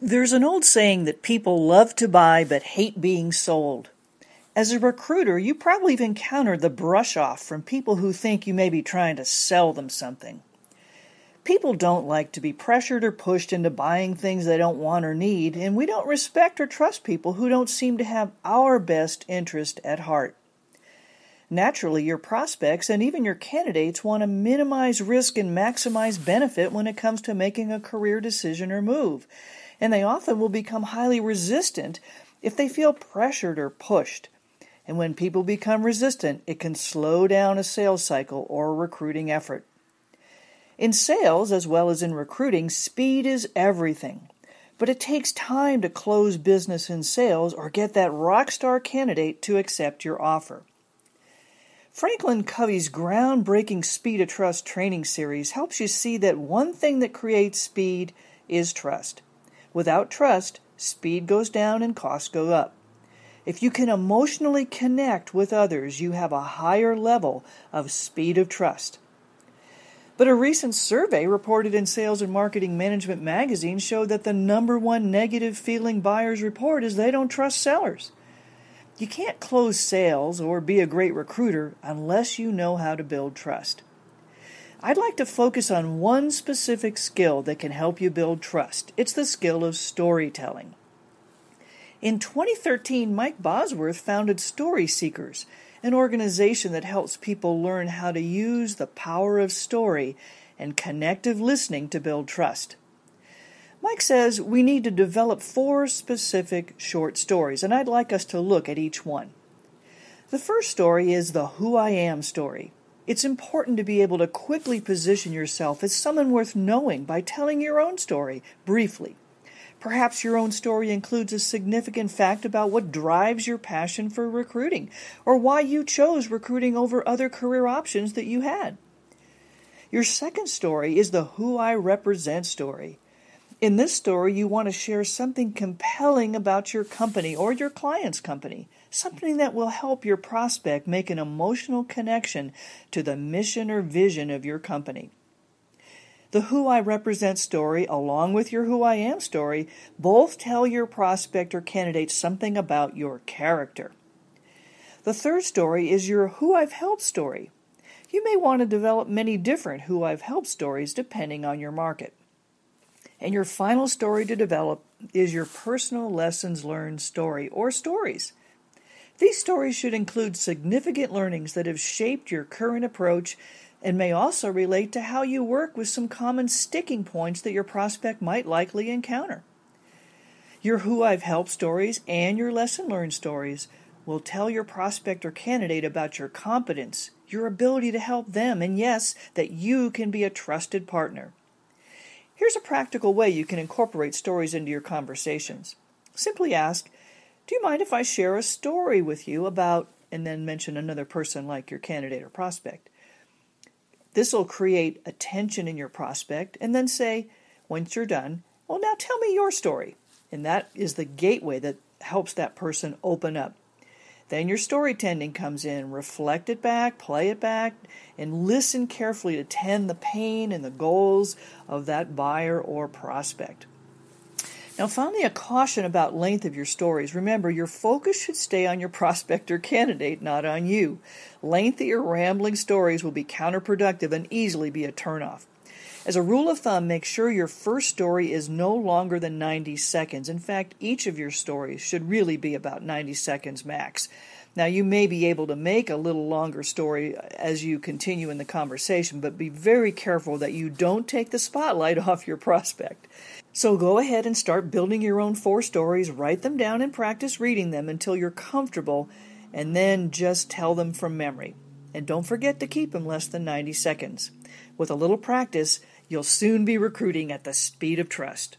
There's an old saying that people love to buy but hate being sold. As a recruiter, you probably have encountered the brush off from people who think you may be trying to sell them something. People don't like to be pressured or pushed into buying things they don't want or need, and we don't respect or trust people who don't seem to have our best interest at heart. Naturally, your prospects and even your candidates want to minimize risk and maximize benefit when it comes to making a career decision or move, and they often will become highly resistant if they feel pressured or pushed. And when people become resistant, it can slow down a sales cycle or a recruiting effort. In sales, as well as in recruiting, speed is everything. But it takes time to close business in sales or get that rock star candidate to accept your offer. Franklin Covey's groundbreaking Speed of Trust training series helps you see that one thing that creates speed is trust. Without trust, speed goes down and costs go up. If you can emotionally connect with others, you have a higher level of speed of trust. But a recent survey reported in Sales and Marketing Management magazine showed that the number one negative feeling buyers report is they don't trust sellers. You can't close sales or be a great recruiter unless you know how to build trust. I'd like to focus on one specific skill that can help you build trust. It's the skill of storytelling. In 2013, Mike Bosworth founded Story Seekers, an organization that helps people learn how to use the power of story and connective listening to build trust. Mike says we need to develop 4 specific short stories, and I'd like us to look at each one. The first story is the Who I Am story. It's important to be able to quickly position yourself as someone worth knowing by telling your own story briefly. Perhaps your own story includes a significant fact about what drives your passion for recruiting, or why you chose recruiting over other career options that you had. Your second story is the Who I Represent story. In this story, you want to share something compelling about your company or your client's company, something that will help your prospect make an emotional connection to the mission or vision of your company. The Who I Represent story, along with your Who I Am story, both tell your prospect or candidate something about your character. The third story is your Who I've Helped story. You may want to develop many different Who I've Helped stories depending on your market. And your final story to develop is your personal lessons learned story, or stories. These stories should include significant learnings that have shaped your current approach and may also relate to how you work with some common sticking points that your prospect might likely encounter. Your Who I've Helped stories and your lesson learned stories will tell your prospect or candidate about your competence, your ability to help them, and yes, that you can be a trusted partner. Here's a practical way you can incorporate stories into your conversations. Simply ask, do you mind if I share a story with you about, and then mention another person like your candidate or prospect. This will create a tension in your prospect, and then say, once you're done, well, now tell me your story. And that is the gateway that helps that person open up. Then your storytelling comes in. Reflect it back, play it back, and listen carefully to tend the pain and the goals of that buyer or prospect. Now, finally, a caution about length of your stories. Remember, your focus should stay on your prospect or candidate, not on you. Lengthy or rambling stories will be counterproductive and easily be a turnoff. As a rule of thumb, make sure your first story is no longer than 90 seconds. In fact, each of your stories should really be about 90 seconds max. Now, you may be able to make a little longer story as you continue in the conversation, but be very careful that you don't take the spotlight off your prospect. So go ahead and start building your own 4 stories, write them down and practice reading them until you're comfortable, and then just tell them from memory. And don't forget to keep them less than 90 seconds. With a little practice, you'll soon be recruiting at the speed of trust.